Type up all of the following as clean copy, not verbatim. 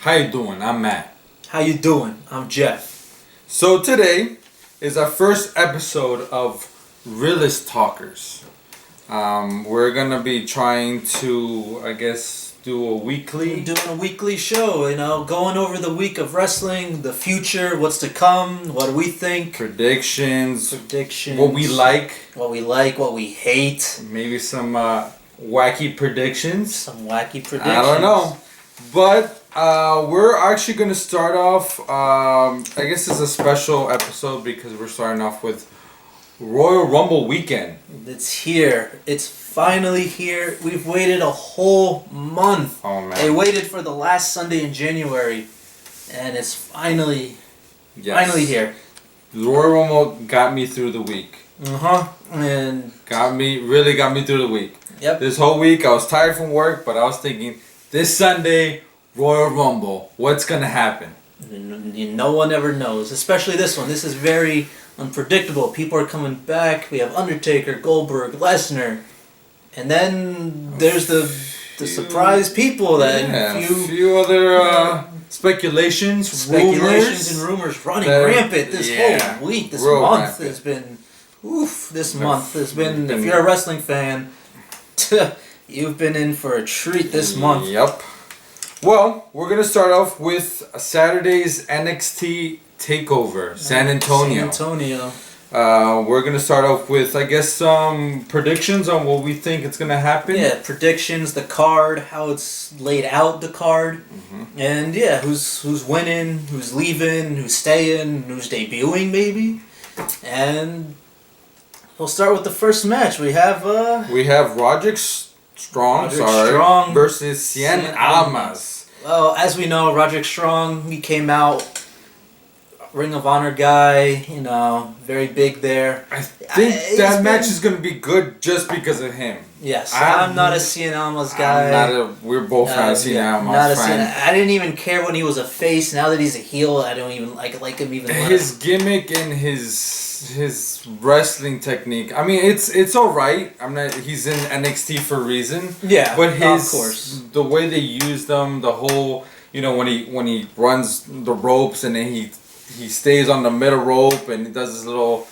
How you doing? I'm Matt. How you doing? I'm Jeff. So today is our first episode of Realest Talkers. We're gonna be trying to, do a weekly. Doing a weekly show, going over the week of wrestling, the future, what's to come, what do we think, predictions, what we like, what we hate, maybe some wacky predictions. I don't know, but we're actually gonna start off. I guess it's a special episode because we're starting off with Royal Rumble weekend. It's here. It's finally here. We've waited a whole month. Oh man! They waited for the last Sunday in January, and it's finally here. The Royal Rumble got me through the week. And got me through the week. Yep. This whole week I was tired from work, but I was thinking this Sunday Royal Rumble, what's gonna happen? No one ever knows, especially this one. This is very unpredictable. People are coming back. We have Undertaker, Goldberg, Lesnar, and then there's the surprise people that a few other speculations and rumors running rampant this whole week. This month has been if you're a wrestling fan, you've been in for a treat this month. Yep. Well, we're gonna start off with Saturday's NXT Takeover, San Antonio. We're gonna start off with, some predictions on what we think it's gonna happen. Yeah, predictions, the card, how it's laid out, the card, and who's winning, who's leaving, who's staying, who's debuting, maybe, and we'll start with the first match. We have Roderick Strong versus Cien Almas. Well, as we know, Roderick Strong, he came out, Ring of Honor guy, very big there. I think that match is going to be good just because of him. Yes, I'm not a Cien Almas guy. We're both not a Cien Almas fan. I didn't even care when he was a face. Now that he's a heel, I don't even like him even less. His gimmick and his wrestling technique. I mean, it's all right. He's in NXT for a reason. Yeah, but of course, the way they use them, the whole when he runs the ropes and then he stays on the middle rope and he does this little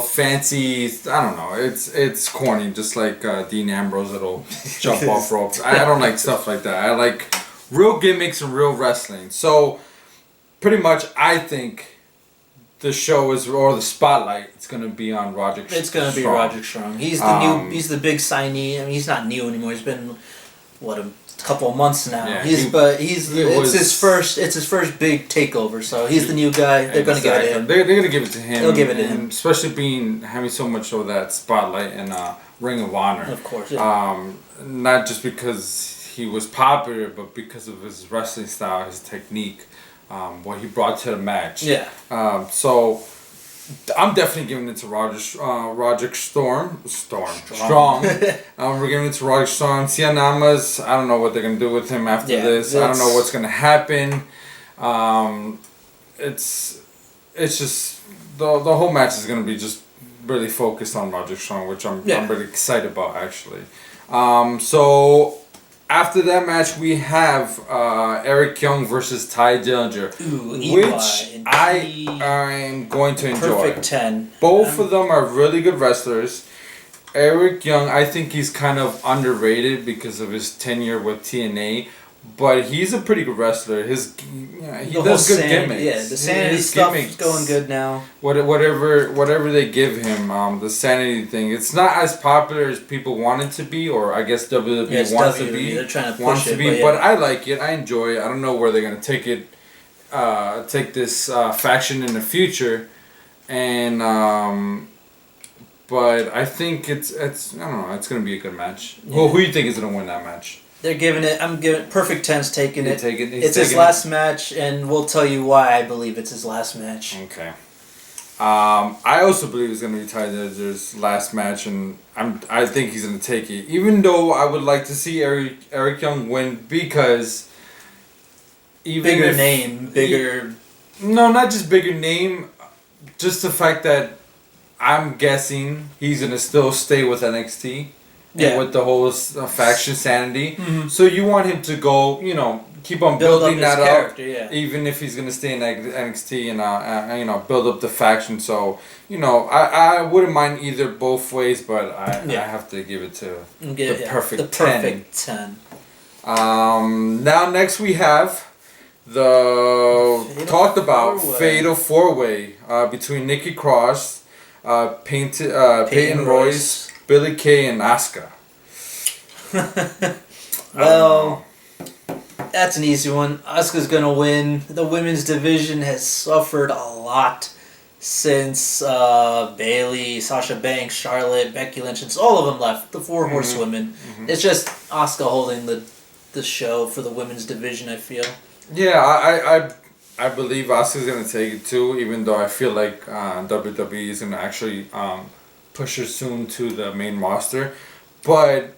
fancy. I don't know. It's corny, just like Dean Ambrose that'll jump off ropes. I don't like stuff like that. I like real gimmicks and real wrestling. So pretty much, I think the show or the spotlight, it's gonna be on Roderick Strong. It's gonna be Roderick Strong. He's the he's the big signee. I mean, he's not new anymore. He's been a couple of months now. Yeah, it's his first big takeover. So he's the new guy. They're gonna give it to him. They're gonna give it to him. They'll give it to him, especially having so much of that spotlight in Ring of Honor. Of course. Yeah. Not just because he was popular, but because of his wrestling style, his technique. What he brought to the match. Yeah. So I'm definitely giving it to Roderick Strong. We're giving it to Roderick Strong. Cien Almas, I don't know what they're gonna do with him after this. I don't know what's gonna happen. It's just the whole match is gonna be just really focused on Roderick Strong, which I'm really excited about actually. So after that match, we have Eric Young versus Ty Dillinger, which I am going to enjoy. Perfect 10. Both of them are really good wrestlers. Eric Young, I think he's kind of underrated because of his tenure with TNA, but he's a pretty good wrestler. He does good gimmicks. Yeah, the sanity stuff is going good now. Whatever they give him, the sanity thing, it's not as popular as people want it to be, or I guess WWE wants to be. They're trying to push it, but I like it. I enjoy it. I don't know where they're gonna take it, take this faction in the future, and but I think it's I don't know. It's gonna be a good match. Yeah. Well, who do you think is gonna win that match? They're giving it. I'm giving Perfect 10's taking it. It's his last match, and we'll tell you why I believe it's his last match. Okay. I also believe it's gonna be Ty Dillinger's last match, and I think he's gonna take it. Even though I would like to see Eric Young win because bigger name. No, not just bigger name. Just the fact that I'm guessing he's gonna still stay with NXT. Yeah. With the whole faction sanity. Mm-hmm. So you want him to go, keep on Build up building his that character, up, yeah. even if he's gonna stay in NXT and you know, build up the faction. So you know, I wouldn't mind either both ways, but I have to give it to the perfect 10. Now next we have the talked about Fatal 4-Way between Nikki Cross, Peyton Royce, Billie Kay, and Asuka. Well, that's an easy one. Asuka's gonna win. The women's division has suffered a lot since Bayley, Sasha Banks, Charlotte, Becky Lynch, it's all of them left. The 4 horsewomen. It's just Asuka holding the show for the women's division, I feel. Yeah, I believe Asuka's gonna take it too, even though I feel like WWE is gonna actually push her soon to the main roster. But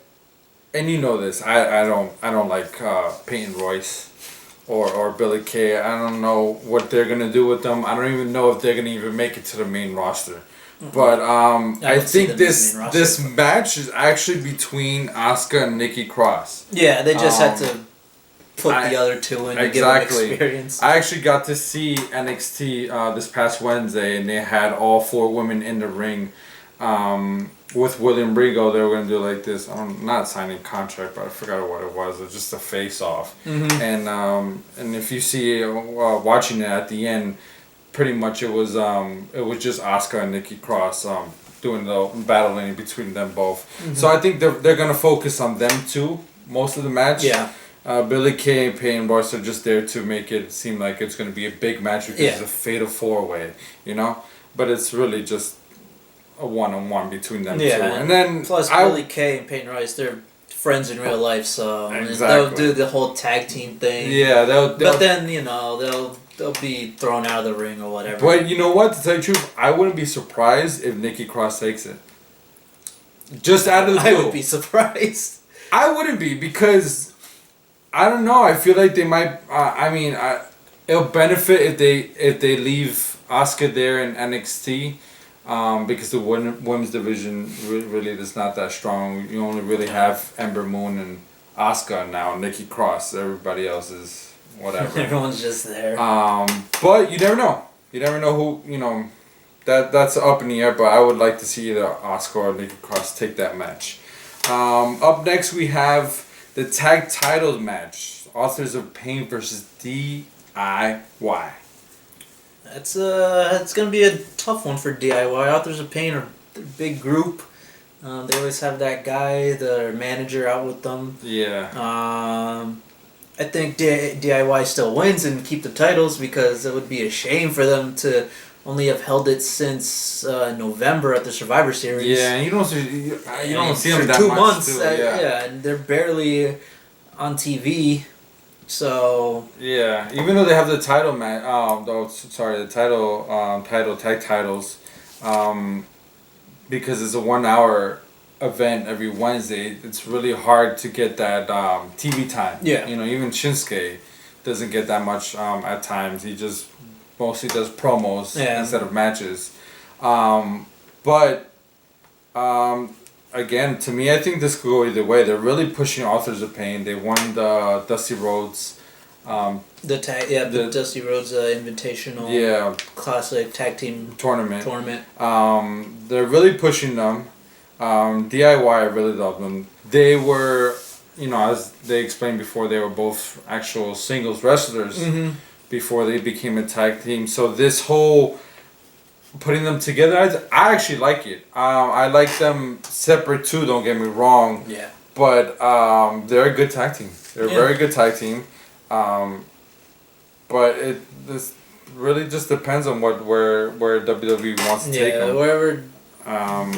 and you know this, I don't like Peyton Royce or Billie Kay. I don't know what they're gonna do with them. I don't even know if they're gonna even make it to the main roster. But I think this match is actually between Asuka and Nikki Cross. Yeah, they just had to put the other two in to give them experience. I actually got to see NXT this past Wednesday, and they had all 4 women in the ring. With William Regal, they were going to do like this. I'm not signing contract, but I forgot what it was. It was just a face-off. And if you see watching it at the end, pretty much it was just Asuka and Nikki Cross doing the battling between them both. So I think they're going to focus on them too most of the match. Yeah. Billie Kay and Peyton Royce are just there to make it seem like it's going to be a big match because it's a fatal 4-way, you know? But it's really just a one-on-one between them two. And then plus Billie Kay and Peyton Royce, they're friends in real life, so they'll do the whole tag team thing. Yeah, but then, you know, they'll be thrown out of the ring or whatever. But you know what? To tell you the truth, I wouldn't be surprised if Nikki Cross takes it. Just out of the blue. I would be surprised. I wouldn't be because I don't know. I feel like they might. It'll benefit if they leave Asuka there in NXT. Because the women's division really is not that strong. You only really have Ember Moon and Asuka now, Nikki Cross. Everybody else is whatever. Everyone's just there. But you never know. You never know who, you know, that's up in the air, but I would like to see either Asuka or Nikki Cross take that match. Up next we have the tag titles match. Authors of Pain versus DIY. It's gonna be a tough one for DIY. Authors of Pain are a big group. They always have that guy, the manager, out with them. Yeah. I think DIY still wins and keep the titles because it would be a shame for them to only have held it since November at the Survivor Series. Yeah, and you don't see them that 2 much. months. Too, yeah, and they're barely on TV. So yeah, even though they have the title tag titles, because it's a 1 hour event every Wednesday, it's really hard to get that TV time. Yeah, you know, even Shinsuke doesn't get that much at times. He just mostly does promos instead of matches. Again, to me, I think this could go either way. They're really pushing Authors of Pain. They won the Dusty Rhodes. The Dusty Rhodes Invitational Classic Tag Team Tournament. They're really pushing them. DIY, I really love them. They were, you know, as they explained before, they were both actual singles wrestlers before they became a tag team. So this whole putting them together, I actually like it. I like them separate too, don't get me wrong. Yeah. But they're a good tag team. They're a very good tag team. But this really just depends on where WWE wants to take them.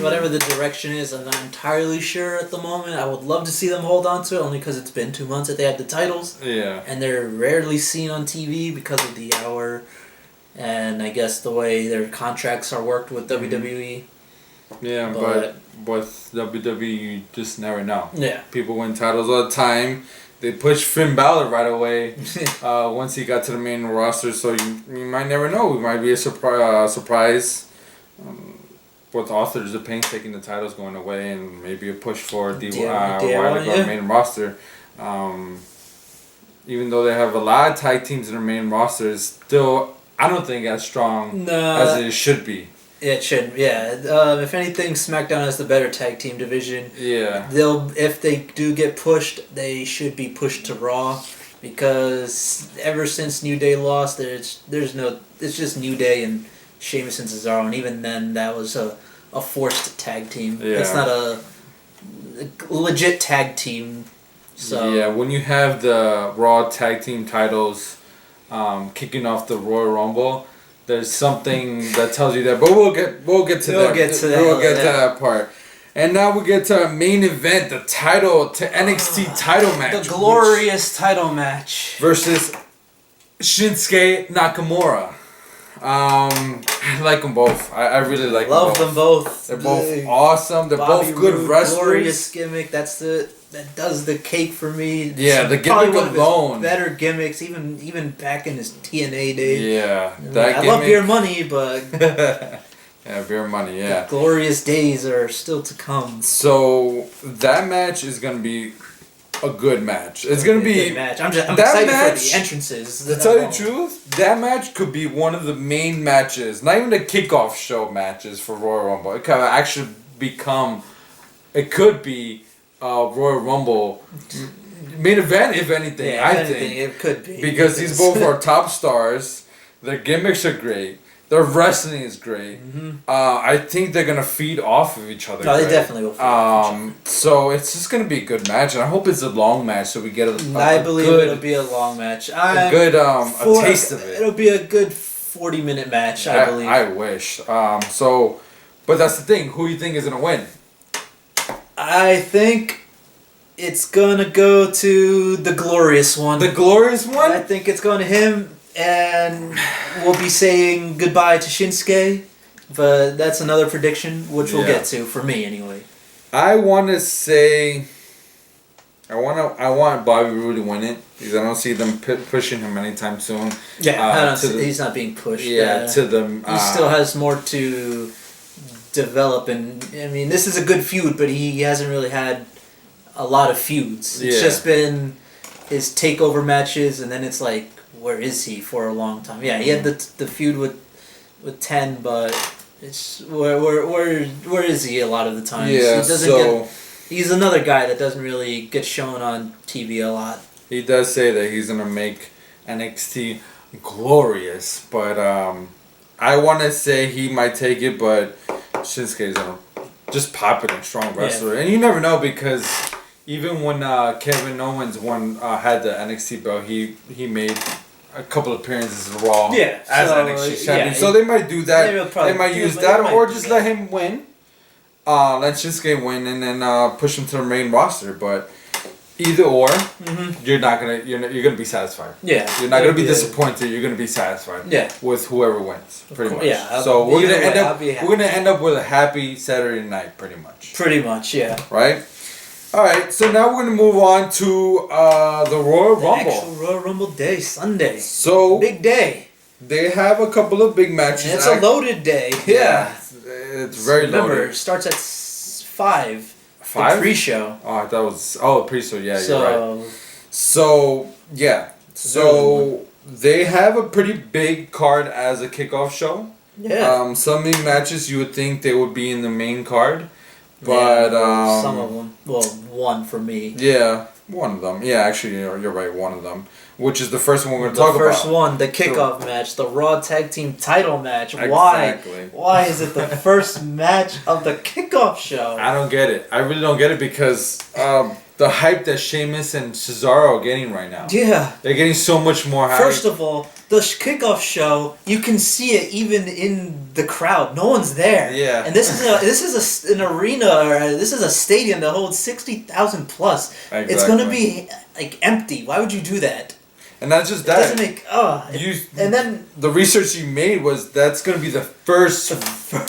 Whatever the direction is, I'm not entirely sure at the moment. I would love to see them hold on to it, only because it's been 2 months that they had the titles. Yeah. And they're rarely seen on TV because of the hour. And I guess the way their contracts are worked with WWE. Yeah, but with WWE, you just never know. Yeah. People win titles all the time. They pushed Finn Balor right away once he got to the main roster, so you might never know. We might be a surprise with Authors of Pain taking the titles going away and maybe a push for DIY to go to the main roster. even though they have a lot of tag teams in their main roster, is still, I don't think, as strong as it should be. It should, yeah. If anything, SmackDown has the better tag team division. Yeah. If they do get pushed, they should be pushed to Raw, because ever since New Day lost, it's just New Day and Sheamus and Cesaro, and even then that was a forced tag team. Yeah. It's not a legit tag team. So yeah, when you have the Raw tag team titles kicking off the Royal Rumble, there's something that tells you that. But we'll get to that part. And now we get to our main event, the NXT title match. The glorious title match versus Shinsuke Nakamura. I like them both. I really like them both. They're both awesome. They're both good wrestlers. Glorious gimmick. That does the cake for me. Yeah, the gimmick alone. Better gimmicks, even back in his TNA days. Yeah, I love Beer Money, but yeah, Beer Money. Yeah, the glorious days are still to come. So that match is gonna be a good match. It's gonna be a good match. I'm excited for the entrances. To tell you the truth, that match could be one of the main matches, not even the kickoff show matches for Royal Rumble. It could actually become. It could be Royal Rumble main event, if anything. Yeah, I think it could be, because these both are top stars. Their gimmicks are great. Their wrestling is great. Mm-hmm. I think they're gonna feed off of each other. No, they definitely will feed off each other. So it's just gonna be a good match, and I hope it's a long match so we get I believe it'll be a long match. A good a taste of it. It'll be a good 40-minute match, I believe. I wish. But that's the thing. Who do you think is gonna win? I think it's gonna go to the glorious one. The glorious one? I think it's going to him, and we'll be saying goodbye to Shinsuke, but that's another prediction, which we'll get to, for me anyway. I want to say... I want Bobby Roode to win it, because I don't see them pushing him anytime soon. Yeah, he's not being pushed. Yeah, to them. He still has more to develop, and I mean, this is a good feud, but he hasn't really had a lot of feuds. It's just been his takeover matches, and then it's like, where is he for a long time? Yeah, he had the feud with 10, but it's where is he a lot of the times? Yeah, he's another guy that doesn't really get shown on TV a lot. He does say that he's gonna make NXT glorious, but I want to say he might take it, but Shinsuke's just popular, strong wrestler, and you never know, because even when Kevin Owens had the NXT belt, he made a couple of appearances in Raw as NXT champion. So they might do that. They might use that, or just let him win. Let Shinsuke win, and then push him to the main roster. But either or, you're gonna be satisfied. Yeah, you're not gonna be disappointed. You're gonna be satisfied. Yeah. With whoever wins, pretty much. Yeah. So we're gonna end up with a happy Saturday night, pretty much. Pretty much, yeah. Right. All right. So now we're gonna move on to the Royal Rumble. Actual Royal Rumble day, Sunday. So big day. They have a couple of big matches. And it's a loaded day. Yeah. It's very loaded. Remember, it starts at 5. 5? The pre-show. Oh, I thought it was... Oh, pre-show. Yeah, you're right. So, yeah. So, they have a pretty big card as a kickoff show. Yeah. Some big matches, you would think they would be in the main card. But, some of them. Well, one for me. Yeah, one of them. Yeah, actually, you're right, one of them. Which is the first one we're going to talk about. The first one, the kickoff match, the Raw Tag Team title match. Exactly. Why is it the first match of the kickoff show? I don't get it. I really don't get it, because the hype that Sheamus and Cesaro are getting right now. Yeah. They're getting so much more hype. First of all, the kickoff show, you can see it even in the crowd. No one's there. Yeah. And this is an arena, or this is a stadium that holds 60,000 plus. Exactly. It's going to be like empty. Why would you do that? And not just that. It doesn't make and then the research you made was that's going to be the first match.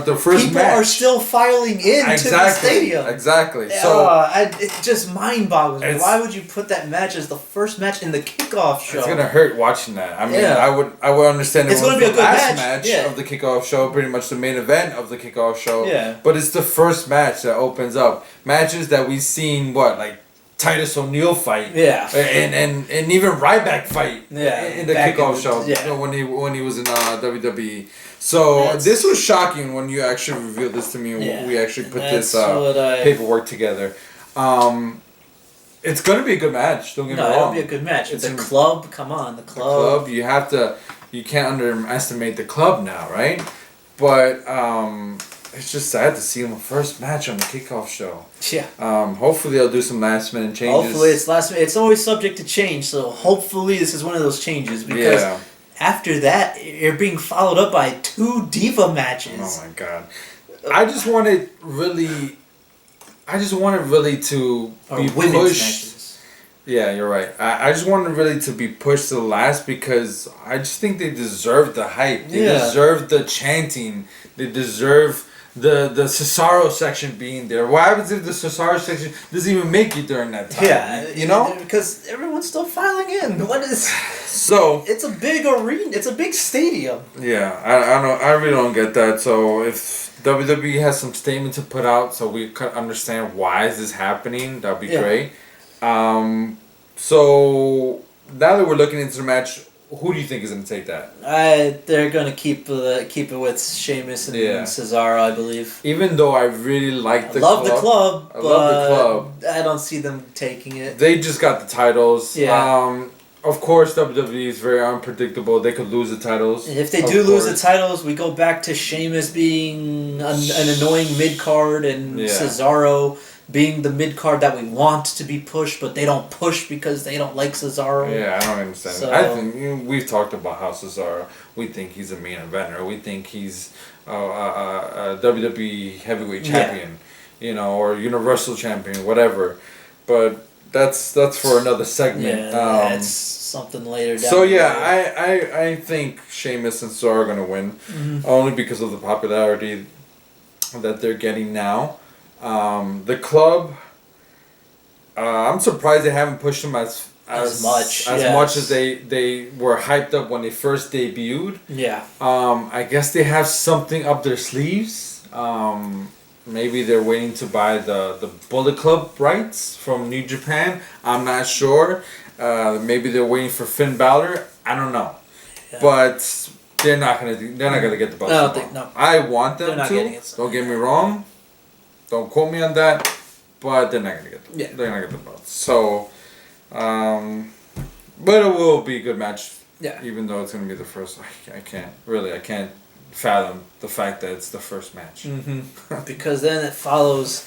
The first People match. are still filing in to the stadium. Exactly. So it just mind boggles me. Why would you put that match as the first match in the kickoff show? It's going to hurt watching that. I mean, I would understand it's going to be a good match of the kickoff show, pretty much the main event of the kickoff show. Yeah. But it's the first match that opens up. Matches that we've seen, 10 Titus O'Neil fight. Yeah. And even Ryback fight. Yeah. In the Back kickoff in show. yeah. When he was in WWE. So this was shocking when you actually revealed this to me. And we actually put this paperwork together. It's gonna be a good match. Don't get me wrong. It'll be a good match. It's the club. Come on, the club. You can't underestimate the club now, right? But it's just sad to see him first match on the kickoff show. Yeah. Hopefully they'll do some last minute changes. Hopefully it's last minute. It's always subject to change, so hopefully this is one of those changes because after that you're being followed up by 2 diva matches. Oh my god! I just wanted really to be pushed. Matches. Yeah, you're right. I just wanted really to be pushed to the last because I just think they deserve the hype. They deserve the chanting. They deserve the Cesaro section being there. What happens if the Cesaro section doesn't even make it during that time? Yeah, you know, because everyone's still filing in. What is? So it's a big arena. It's a big stadium. Yeah, I really don't get that. So if WWE has some statement to put out, so we could understand why is this happening, that'd be great. So now that we're looking into the match, who do you think is going to take that? They're going to keep it with Sheamus and Cesaro, I believe. Even though I really like the club. I love the club. I don't see them taking it. They just got the titles. Yeah. Of course, WWE is very unpredictable. They could lose the titles. If they do lose the titles, we go back to Sheamus being an annoying mid-card and Cesaro being the mid-card that we want to be pushed, but they don't push because they don't like Cesaro. Yeah, I don't understand. So, I think we've talked about how Cesaro, we think he's a main eventer. We think he's a WWE heavyweight champion, or Universal champion, whatever. But that's for another segment. Yeah, that's something later down. So I think Sheamus and Cesaro are going to win, only because of the popularity that they're getting now. The club, I'm surprised they haven't pushed them as much as they were hyped up when they first debuted. Yeah. I guess they have something up their sleeves. Maybe they're waiting to buy the Bullet Club rights from New Japan. I'm not sure. Maybe they're waiting for Finn Balor. I don't know. Yeah. But they're not gonna get the belts. I don't think no. I want them to. Don't get me wrong. Don't quote me on that, but they're not gonna get them. Yeah. They're not gonna get the belts. So, but it will be a good match. Yeah. Even though it's gonna be the first, I can't fathom the fact that it's the first match. Mm-hmm. Because then it follows.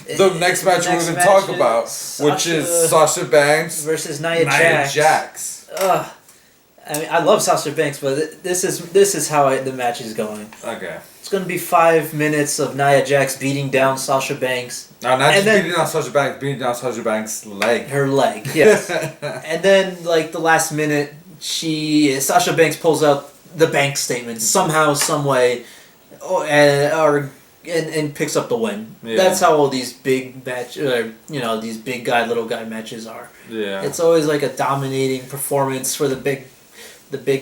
The next match we're going to talk about, which is Sasha Banks versus Nia Jax. Ugh. I mean, I love Sasha Banks, but this is how the match is going. Okay. It's going to be 5 minutes of Nia Jax beating down Sasha Banks. No, not just beating down Sasha Banks, beating down Sasha Banks' leg. Her leg, yes. And then, the last minute, Sasha Banks pulls out the bank statement somehow, some way, and picks up the win. Yeah. That's how all these big these big guy, little guy matches are. Yeah. It's always like a dominating performance for the big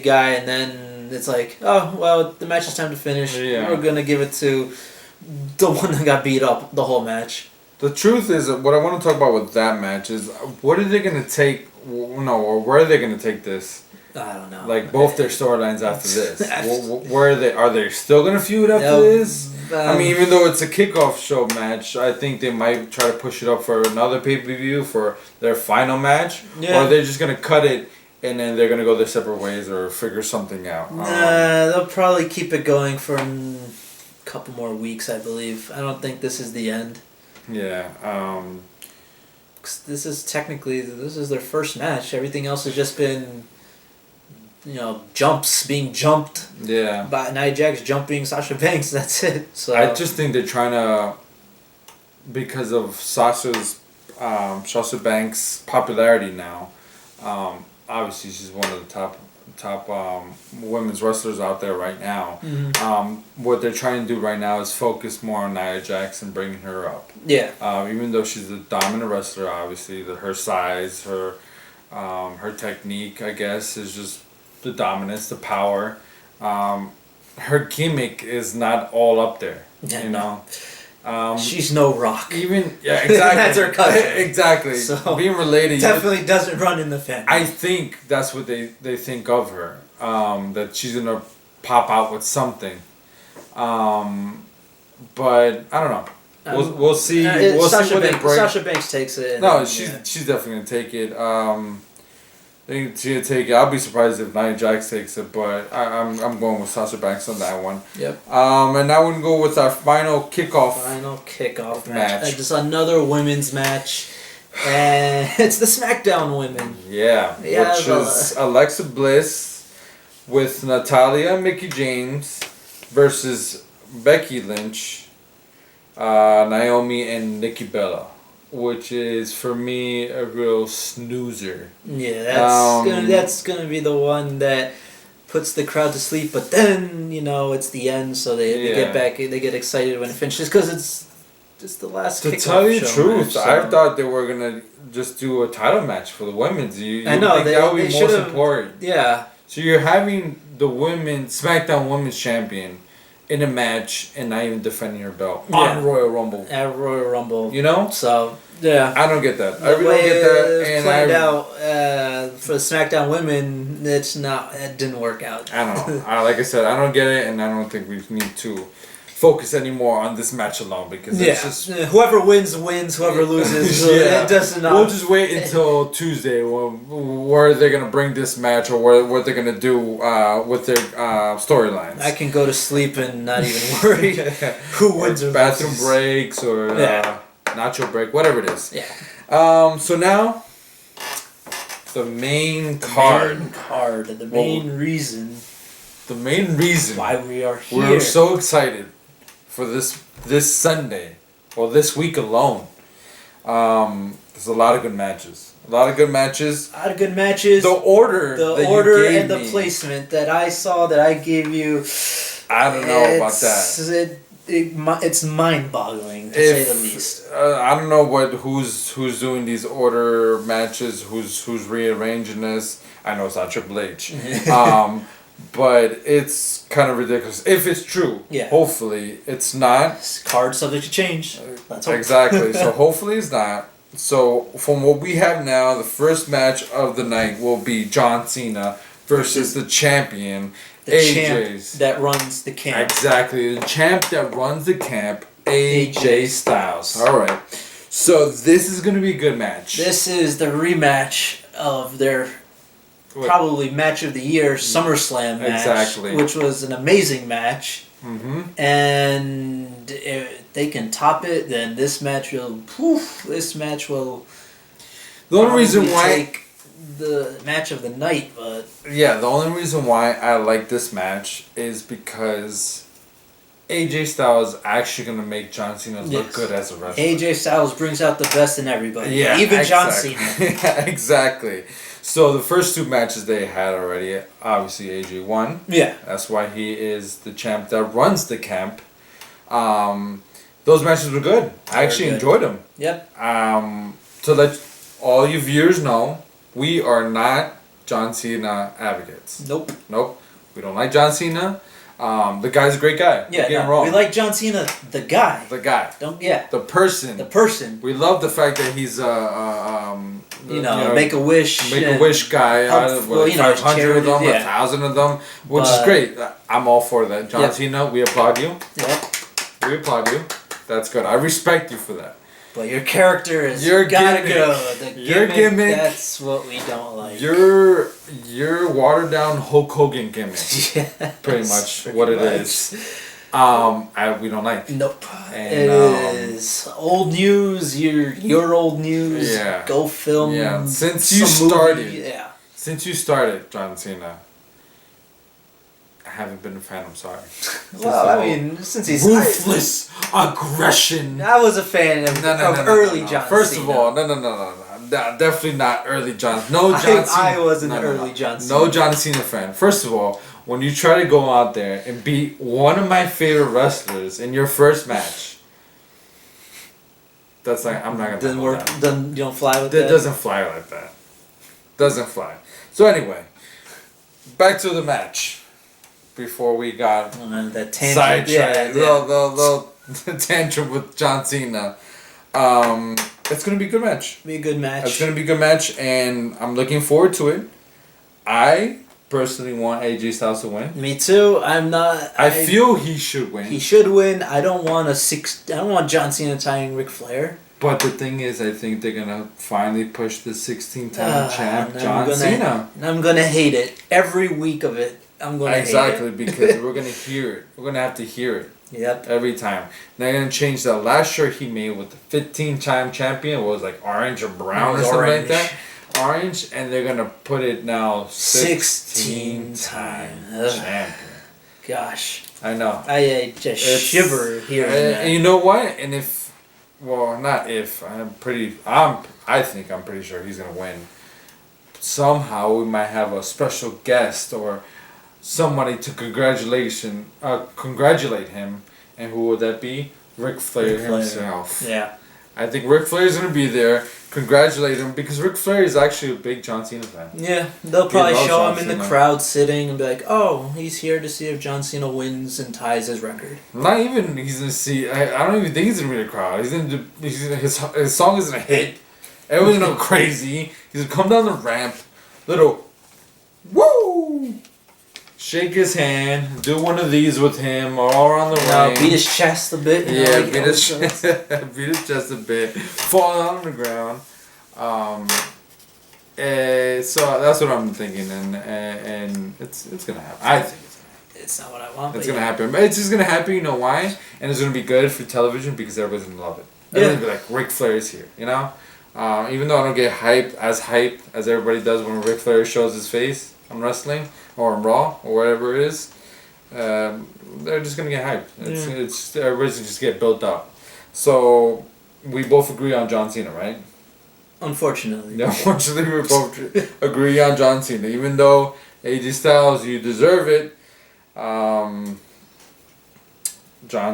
guy, and then it's like, oh well, the match is time to finish. Yeah. We're gonna give it to the one that got beat up the whole match. The truth is, what I want to talk about with that match is, what are they gonna take? Or where are they gonna take this? I don't know. Both their storylines after this. Where are they? Are they still going to feud after this? I mean, even though it's a kickoff show match, I think they might try to push it up for another pay-per-view for their final match. Yeah. Or are they just going to cut it and then they're going to go their separate ways or figure something out? They'll probably keep it going for a couple more weeks, I believe. I don't think this is the end. Yeah. This is their first match. Everything else has just been... being jumped. Yeah. By Nia Jax jumping Sasha Banks. That's it. So I just think they're trying to, because of Sasha Banks' popularity now. Obviously, she's one of the top women's wrestlers out there right now. Mm-hmm. What they're trying to do right now is focus more on Nia Jax and bringing her up. Yeah. Even though she's a dominant wrestler, obviously, her size, her technique, I guess, is just the dominance, the power. Her gimmick is not all up there, She's no Rock. Even exactly. That's her cousin. Exactly. So, being related definitely doesn't run in the family. I think that's what they think of her. That she's gonna pop out with something. But I don't know. We'll see. We'll see what they break. Sasha Banks takes it. No, she's definitely gonna take it. I think she'll take it. I'll be surprised if Nia Jax takes it, but I'm going with Sasha Banks on that one. Yep. And now we can go with our final kickoff. Match. Just another women's match, and it's the SmackDown women. Yeah. Which is Alexa Bliss with Natalya, Mickie James versus Becky Lynch, Naomi, and Nikki Bella. Which is for me a real snoozer. Yeah, that's gonna be the one that puts the crowd to sleep. But then it's the end, so they get back. They get excited when it finishes because it's just the last. To tell you the truth, I thought they were gonna just do a title match for the women's. I know that would be most important. Yeah. So you're having the SmackDown Women's Champion in a match and not even defending her belt on Royal Rumble. At Royal Rumble. So yeah, I don't get that. I really don't get that. And planned out for the SmackDown women, it didn't work out. I don't know. Like I said, I don't get it, and I don't think we need to focus anymore on this match alone because it's just whoever wins, whoever loses. It doesn't. We'll just wait until Tuesday where they're gonna bring this match or what they're gonna do with their storylines. I can go to sleep and not even worry who wins or bathroom loses. breaks or nacho break, whatever it is. Yeah. So now the main card. The main reason why we are here. We're so excited for this Sunday, or this week alone. There's a lot of good matches. The order and the placement that I saw that I gave you. I don't know about that. It's mind-boggling to say the least. I don't know who's doing these order matches. Who's rearranging this? I know it's not Triple H. But it's kind of ridiculous. If it's true, hopefully it's not. Card subject to change. Let's hope. Exactly. So hopefully it's not. So from what we have now, the first match of the night will be John Cena versus the champion, champ that runs the camp. Exactly. The champ that runs the camp, AJ Styles. All right. So this is going to be a good match. This is the rematch of their probably match of the year, SummerSlam match, which was an amazing match. Mm-hmm. And if they can top it, then this match will. The only reason why take the match of the night, but the only reason why I like this match is because AJ Styles is actually going to make John Cena look good as a wrestler. AJ Styles brings out the best in everybody, even John Cena. Exactly. So the first two matches they had already, obviously AJ won. Yeah. That's why he is the champ that runs the camp. Those matches were good. I actually enjoyed them. Yep. To let all you viewers know, we are not John Cena advocates. Nope. We don't like John Cena. The guy's a great guy. Yeah, wrong. We like John Cena, the guy. The person. The person. We love the fact that he's Make a wish guy. 500 of them, 1,000 of them, which is great. I'm all for that. John Cena, we applaud you. Yep. We applaud you. That's good. I respect you for that. But your character is gotta go. Your gimmick. That's what we don't like. Your watered down Hulk Hogan gimmick. Pretty much what it is. We don't like. Nope. And, it is old news. Your old news. Yeah. Go film. Yeah. Since you started, John Cena. I haven't been a fan. I'm sorry. Well, since he's ruthless aggression. I was a fan of early John Cena. First of all, no. Definitely not early John. No John Cena. I was an early John Cena. No John Cena fan. First of all, when you try to go out there and beat one of my favorite wrestlers in your first match, that's like I'm not gonna. Doesn't work. Then you don't fly with that. It doesn't fly like that. Doesn't fly. So anyway, back to the match. Before we got that tangent, tantrum with John Cena. It's gonna be a good match. Be a good match. It's gonna be a good match, and I'm looking forward to it. I personally want AJ Styles to win. Me too. I'm not. I feel he should win. He should win. I don't want I don't want John Cena tying Ric Flair. But the thing is, I think they're gonna finally push the 16-time champ, John Cena. I'm gonna hate it every week of it. I'm gonna exactly hate it. because we're gonna hear it. We're gonna have to hear it. Yep. Every time. They're gonna change that last shirt he made with the 15-time champion. What was it, like orange or brown or something like that. Orange, and they're gonna put it now 16-time champion. Gosh. I know. I just shiver hearing that. And you know what? And if, well, not if. I think I'm pretty sure he's gonna win. Somehow we might have a special guest or somebody to congratulate him. And who would that be? Ric Flair himself. Yeah. I think Ric Flair's gonna be there, congratulate him, because Ric Flair is actually a big John Cena fan. Yeah, they'll probably show him in the crowd sitting and be like, "Oh, he's here to see if John Cena wins and ties his record." Not even he's gonna see. I don't even think he's gonna be in the crowd. His song is gonna hit. Everyone's gonna go crazy. He's gonna come down the ramp, little, woo. Shake his hand, do one of these with him all around the ring. Beat his chest a bit. Beat his chest a bit. Fall on the ground. So that's what I'm thinking, and it's gonna happen. I think it's not what I want. It's gonna happen. But it's just gonna happen. You know why? And it's gonna be good for television because everybody's gonna love it. Everybody's gonna be like, Ric Flair is here. You know. Even though I don't get hyped as everybody does when Ric Flair shows his face on wrestling or on Raw or whatever it is, they're just gonna get hyped. It's everybody's just get built up. So we both agree on John Cena, right? Unfortunately. Yeah, unfortunately, we both agree on John Cena. Even though AJ Styles, you deserve it. John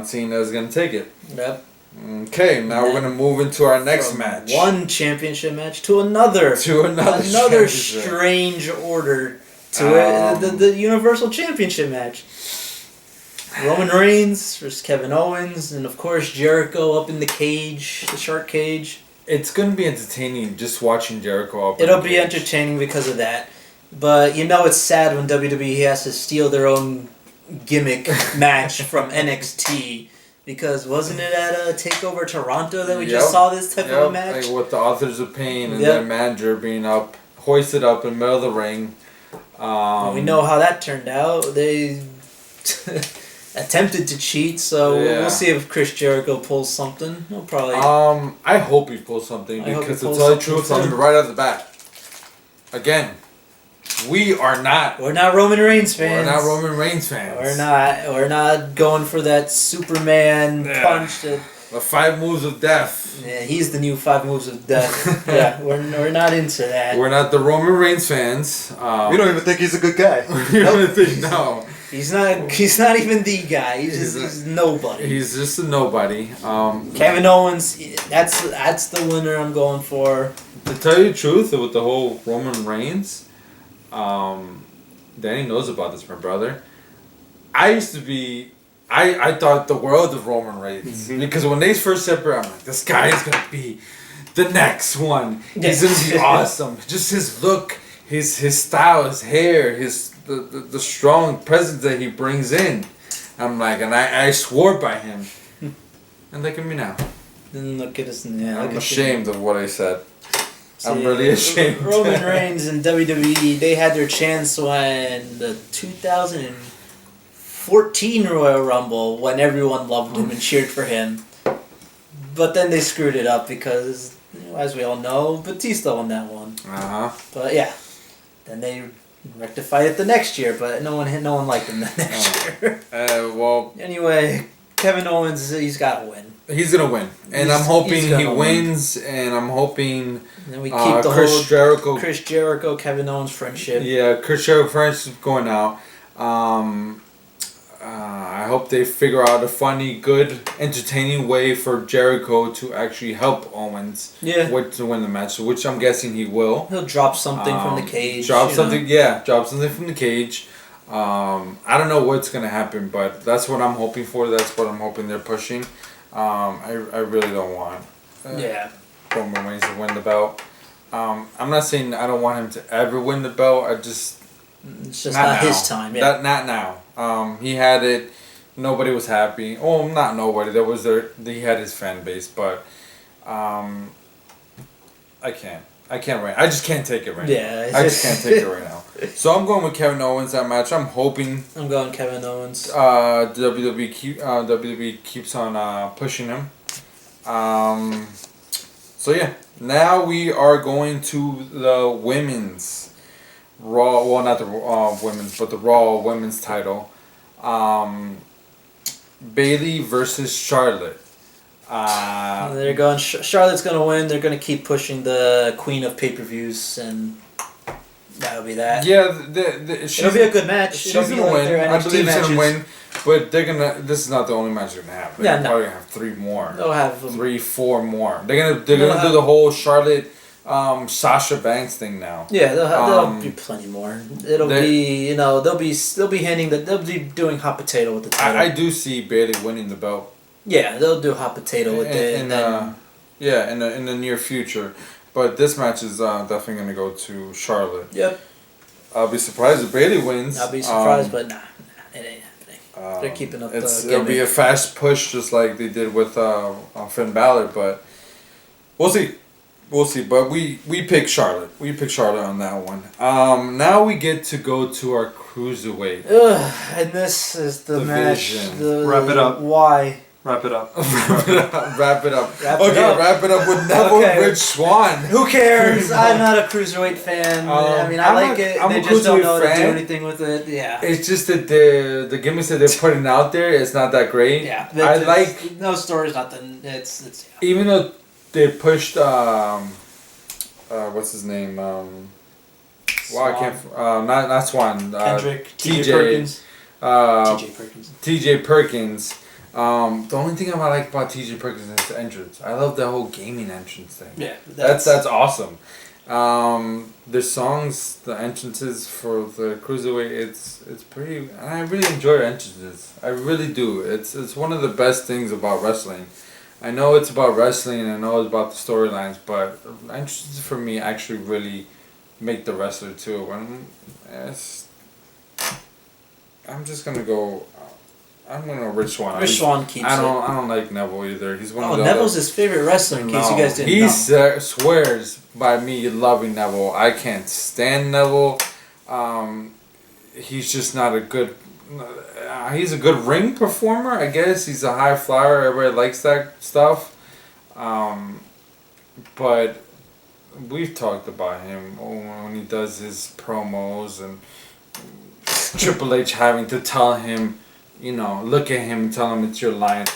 Cena is gonna take it. Yep. Okay, now we're gonna move into our next match. One championship match to another. Another strange order to it. The Universal Championship match. Roman Reigns versus Kevin Owens, and of course Jericho up in the cage, the shark cage. It's gonna be entertaining just watching Jericho up. It'll be entertaining because of that, but you know it's sad when WWE has to steal their own gimmick match from NXT. Because wasn't it at a TakeOver Toronto that we just saw this type of a match? Like with the Authors of Pain and their manager being hoisted up in the middle of the ring. Well, we know how that turned out. They attempted to cheat, so we'll see if Chris Jericho pulls something. He'll probably. I hope he pulls something because to tell the truth, right out the bat. Again. We're not Roman Reigns fans. We're not Roman Reigns fans. We're not going for that Superman punch. The 5 moves of death. Yeah, he's the new 5 moves of death. Yeah, we're not into that. We're not the Roman Reigns fans. We don't even think he's a good guy. We don't think no. He's not even the guy. He's nobody. He's just a nobody. Kevin Owens, that's the winner I'm going for. To tell you the truth, with the whole Roman Reigns. Danny knows about this, my brother. I used to be, I thought the world of Roman Reigns because when they first separated, I'm like, this guy is gonna be the next one. He's gonna be awesome. Just his look, his style, his hair, the strong presence that he brings in. I'm like, and I swore by him. And look at me now. Then look at us now. I'm ashamed of what I said. I'm really ashamed. Roman Reigns and WWE, they had their chance when the 2014 Royal Rumble, when everyone loved him and cheered for him. But then they screwed it up because, as we all know, Batista won that one. But yeah, then they rectified it the next year, but no one liked him the next year. Anyway, Kevin Owens, he's got to win. He's gonna win, and I'm hoping he wins, and I'm hoping. And then we keep the Chris Jericho, Kevin Owens friendship. Yeah, Chris Jericho friendship going out. I hope they figure out a funny, good, entertaining way for Jericho to actually help Owens. To win the match, which I'm guessing he will. He'll drop something from the cage. Drop something from the cage. I don't know what's gonna happen, but that's what I'm hoping for. That's what I'm hoping they're pushing. I really don't want Roman Reigns to win the belt. I'm not saying I don't want him to ever win the belt. It's just not his time. Yeah. Not now. He had it. Nobody was happy. Oh, not nobody. He had his fan base, but I can't. I just can't take it right now. I just can't take it right now. So I'm going with Kevin Owens that match. I'm hoping. I'm going Kevin Owens. WWE keeps on pushing him. So yeah, now we are going to the women's Raw. Well, not the women's, but the Raw women's title. Bayley versus Charlotte. They're going. Charlotte's going to win. They're going to keep pushing the queen of pay-per-views, and that'll be that. Yeah, it'll be a good match. She's gonna win. I believe she's gonna win, but they're gonna. This is not the only match they're gonna have. They're probably gonna have 3 more. They'll have 3, 4 more. They're gonna do the whole Charlotte, Sasha Banks thing now. Yeah, there'll be plenty more. It'll be they'll be doing hot potato with the title. I do see Bayley winning the belt. Yeah, they'll do hot potato with it. In the near future. But this match is definitely going to go to Charlotte. Yep. I'll be surprised if Bayley wins. I'll be surprised, but nah, it ain't happening. They're keeping up the gimmick. It'll be a fast push just like they did with Finn Balor, but we'll see. We'll see. But we pick Charlotte. We pick Charlotte on that one. Now we get to go to our cruiserweight. And this is the match. Wrap it up. Why? Wrap it up. Wrap it up with Neville Rich Swan. Who cares? I'm not a cruiserweight fan. I like it. They just don't know how to do anything with it. Yeah. It's just that the gimmicks that they're putting out there is not that great. Yeah. I like no stories, nothing. It's even though they pushed what's his name? I can't. Not Swan. Kendrick. TJ Perkins. TJ Perkins. The only thing I like about TJ Perkins is his entrance. I love the whole gaming entrance thing. Yeah, that's awesome. The songs, the entrances for the cruiserweight, it's pretty. I really enjoy entrances. I really do. It's one of the best things about wrestling. I know it's about wrestling. I know it's about the storylines, but entrances for me actually really make the wrestler too. I'm just gonna go. I'm gonna Rich Swan. Rich Swan keeps I don't like Neville either. He's one of the Neville's his favorite wrestler. In case you guys didn't He know. swears by me loving Neville. I can't stand Neville. He's just not a good. He's a good ring performer, I guess. He's a high flyer. Everybody likes that stuff. But we've talked about him when he does his promos and Triple H having to tell him. Look at him and tell him it's your line.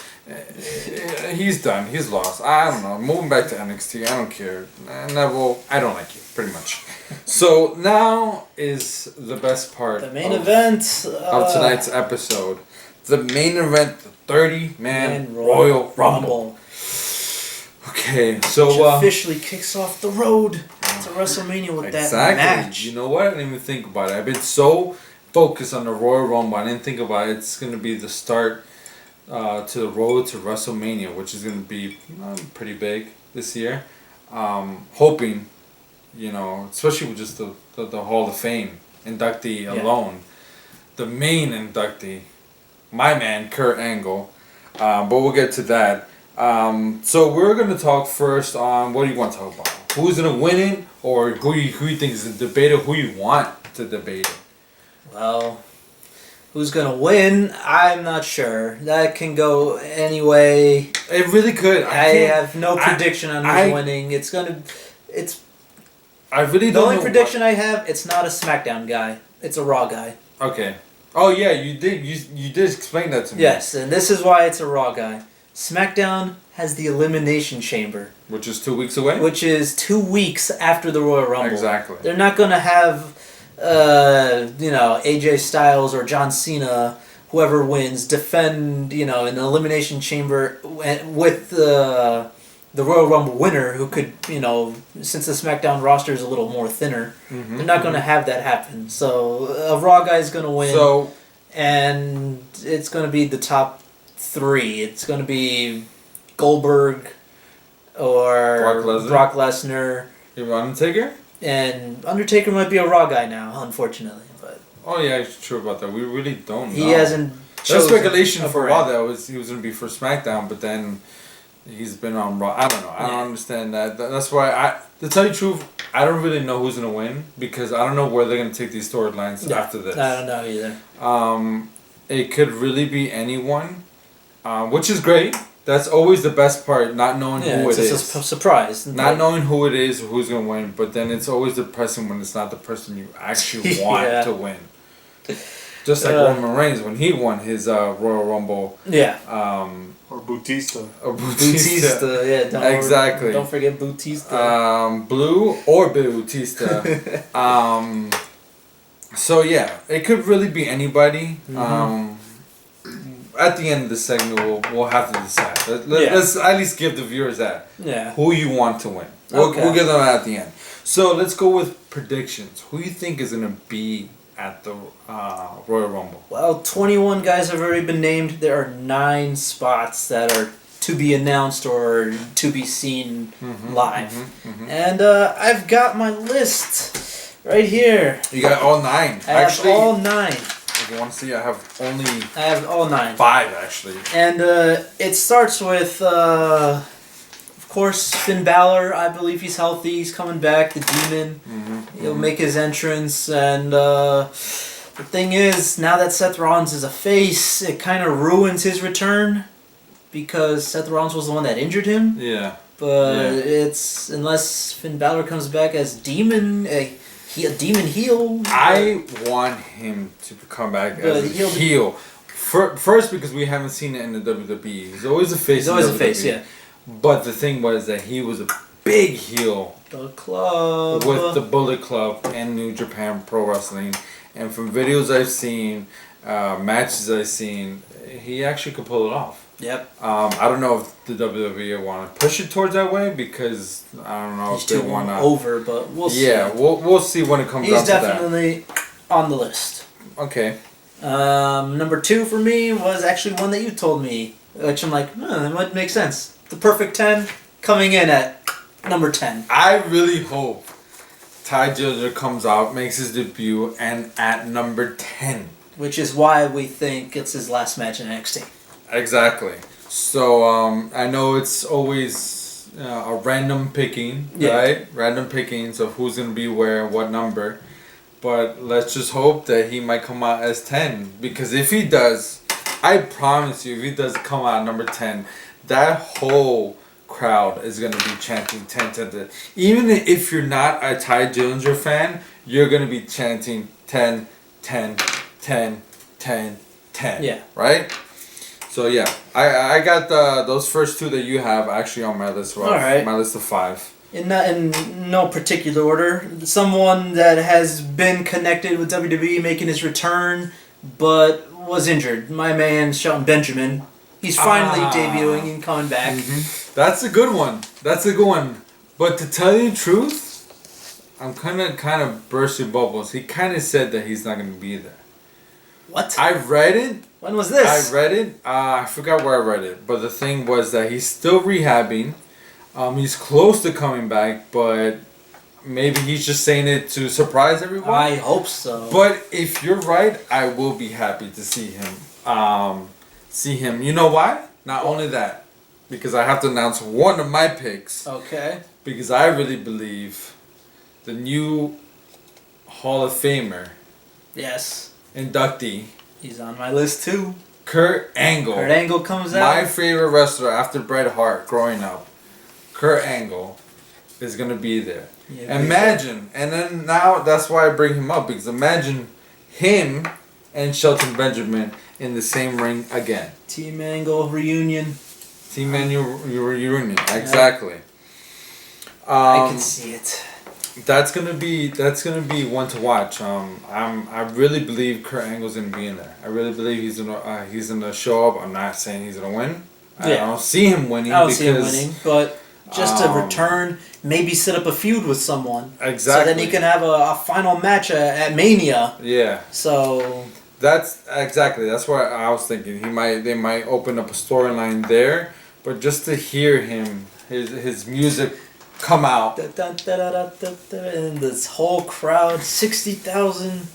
He's done. He's lost. I don't know. Moving back to NXT. I don't care. Neville, I don't like you, pretty much. So now is the best part. The main event of tonight's episode. The main event, the 30-man Royal Rumble. Okay, so which officially kicks off the road to WrestleMania with that match. You know what? I didn't even think about it. I've been so focus on the Royal Rumble. I didn't think about it. It's going to be the start to the road to WrestleMania, which is going to be pretty big this year. Hoping, especially with just the Hall of Fame inductee alone. The main inductee, my man, Kurt Angle. But we'll get to that. So we're going to talk first on, what do you want to talk about? Who's going to win it, or who you think is the debater, who you want to debate it? Well, who's going to win? I'm not sure. That can go any way. It really could. I have no prediction on who's winning. It's going to... I really don't know. The only prediction I have, it's not a SmackDown guy. It's a Raw guy. Okay. Oh, yeah, you did. You did explain that to me. Yes, and this is why it's a Raw guy. SmackDown has the Elimination Chamber. Which is 2 weeks away? Which is 2 weeks after the Royal Rumble. Exactly. They're not going to have... AJ Styles or John Cena, whoever wins, defend, in the Elimination Chamber with the the Royal Rumble winner, who could, since the SmackDown roster is a little more thinner, they're not going to have that happen. So a Raw guy is going to win, and it's going to be the top 3. It's going to be Goldberg or Brock Lesnar. You have Undertaker? And Undertaker might be a Raw guy now, unfortunately. But oh yeah, it's true about that. We really don't know. He hasn't. There's speculation for Raw that he was going to be for SmackDown, but then he's been on Raw. I don't know. I don't understand that. That's why to tell you the truth, I don't really know who's going to win because I don't know where they're going to take these storylines after this. I don't know either. It could really be anyone, which is great. That's always the best part, not knowing who it is. It's a surprise. Not knowing who it is or who's going to win, but then it's always depressing when it's not the person you actually want to win. Just like Roman Reigns when he won his Royal Rumble. Yeah. Or Bautista. Yeah. Exactly. Don't forget Bautista. Blue or Bautista. So yeah, it could really be anybody. At the end of the segment, we'll have to decide. Let's at least give the viewers that. Yeah. Who you want to win. We'll give them at the end. So let's go with predictions. Who you think is going to be at the Royal Rumble? Well, 21 guys have already been named. There are 9 spots that are to be announced or to be seen live. And I've got my list right here. You got all 9. I have all 9. If you want to see, I have all 9. 5 actually. And it starts with, of course, Finn Balor. I believe he's healthy. He's coming back. The Demon. He'll make his entrance. And the thing is, now that Seth Rollins is a face, it kind of ruins his return because Seth Rollins was the one that injured him. Yeah. But it's unless Finn Balor comes back as Demon. A demon heel. I want him to come back as a heel. First, because we haven't seen it in the WWE. He's always a face. He's always a face, yeah. But the thing was that he was a big heel. The club. With the Bullet Club and New Japan Pro Wrestling. And from videos I've seen, matches I've seen, he actually could pull it off. Yep. I don't know if the WWE want to push it towards that way because I don't know if they want to over, but we'll see. Yeah, we'll see when it comes down to that. He's definitely on the list. Okay. Number 2 for me was actually one that you told me, which I'm like, that might make sense. The Perfect 10 coming in at number 10. I really hope Ty Dillinger comes out, makes his debut, and at number 10. Which is why we think it's his last match in NXT. Exactly. So I know it's always a random picking, right? Random pickings of who's going to be where, what number. But let's just hope that he might come out as 10. Because if he does, I promise you, if he does come out number 10, that whole crowd is going to be chanting 10, 10, 10. Even if you're not a Ty Dillinger fan, you're going to be chanting 10, 10, 10, 10, 10. Yeah. Right? So yeah, I got those first 2 that you have actually on my list. Well, alright. My list of 5. In no particular order, someone that has been connected with WWE making his return, but was injured. My man Shelton Benjamin. He's finally debuting and coming back. That's a good one. But to tell you the truth, I'm kind of bursting bubbles. He kind of said that he's not going to be there. What? I read it. When was this? I read it. I forgot where I read it. But the thing was that he's still rehabbing. He's close to coming back, but maybe he's just saying it to surprise everyone. I hope so. But if you're right, I will be happy to see him. You know why? Not only that, because I have to announce one of my picks. Okay. Because I really believe the new Hall of Famer. Yes. Inductee. He's on my list too. Kurt Angle. Kurt Angle comes out. My favorite wrestler after Bret Hart growing up. Kurt Angle is going to be there. Yeah, imagine. And then now that's why I bring him up. Because imagine him and Shelton Benjamin in the same ring again. Team Angle reunion. Team Angle reunion. Exactly. I can see it. That's gonna be one to watch. I really believe Kurt Angle's gonna be in there. I really believe he's gonna show up. I'm not saying he's gonna win. I don't see him winning. I don't see him winning, but just to return, maybe set up a feud with someone. Exactly. So then he can have a final match at Mania. Yeah. So That's what I was thinking. They might open up a storyline there, but just to hear his music come out. And this whole crowd, 60,000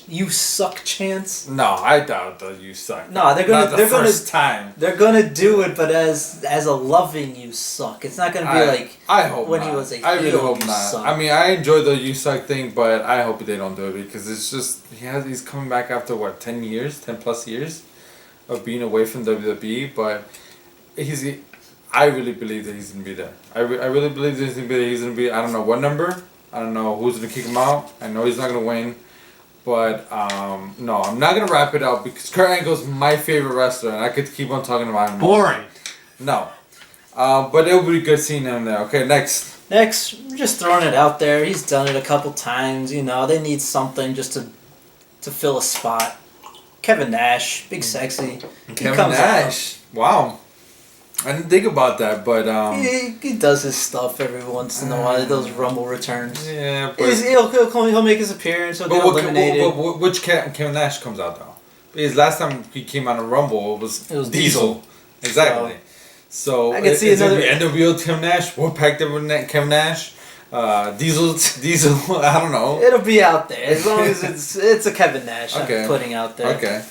"You suck" chants. No, I doubt that you suck. No, they're Not the first time. They're gonna do it, but as a loving "You suck." It's not gonna be like I hope when not. he was a I really heel hope "You not. suck." I mean, I enjoy the "You suck" thing, but I hope they don't do it because it's just he's coming back after what 10 plus years of being away from WWE, but I really believe that he's gonna be there. I really believe that he's gonna be. I don't know what number. I don't know who's gonna kick him out. I know he's not gonna win. But no, I'm not gonna wrap it up because Kurt Angle's my favorite wrestler, and I could keep on talking about him. Boring. No, but it would be good seeing him there. Okay, next. Next, just throwing it out there. He's done it a couple times. You know, they need something just to fill a spot. Kevin Nash, big sexy. Kevin Nash. Wow. I didn't think about that, but he does his stuff every once in a while. Those Rumble returns. Yeah, but he'll make his appearance. He'll get eliminated. Which Kevin Nash comes out though? Because last time he came out in Rumble, it was Diesel. Exactly. So I can see another NWO Kevin Nash, Wolfpack Kevin Nash, Diesel. I don't know. It'll be out there as long as it's a Kevin Nash. I'm putting out there. Okay.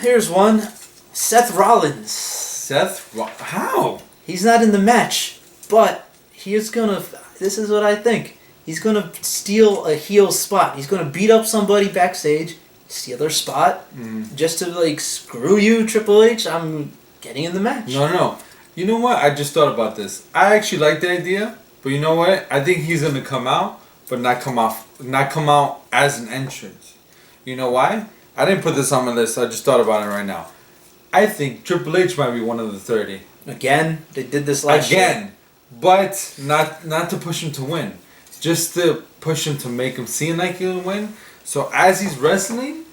Here's one. Seth Rollins. How? He's not in the match, but he's gonna. This is what I think. He's gonna steal a heel spot. He's gonna beat up somebody backstage, steal their spot, just to like screw you, Triple H. I'm getting in the match. No. You know what? I just thought about this. I actually like the idea, but you know what? I think he's gonna come out, but not come out as an entrance. You know why? I didn't put this on my list. I just thought about it right now. I think Triple H might be one of the 30. Again, they did this last year. But not to push him to win. Just to push him to make him seem like he'll win. So as he's wrestling,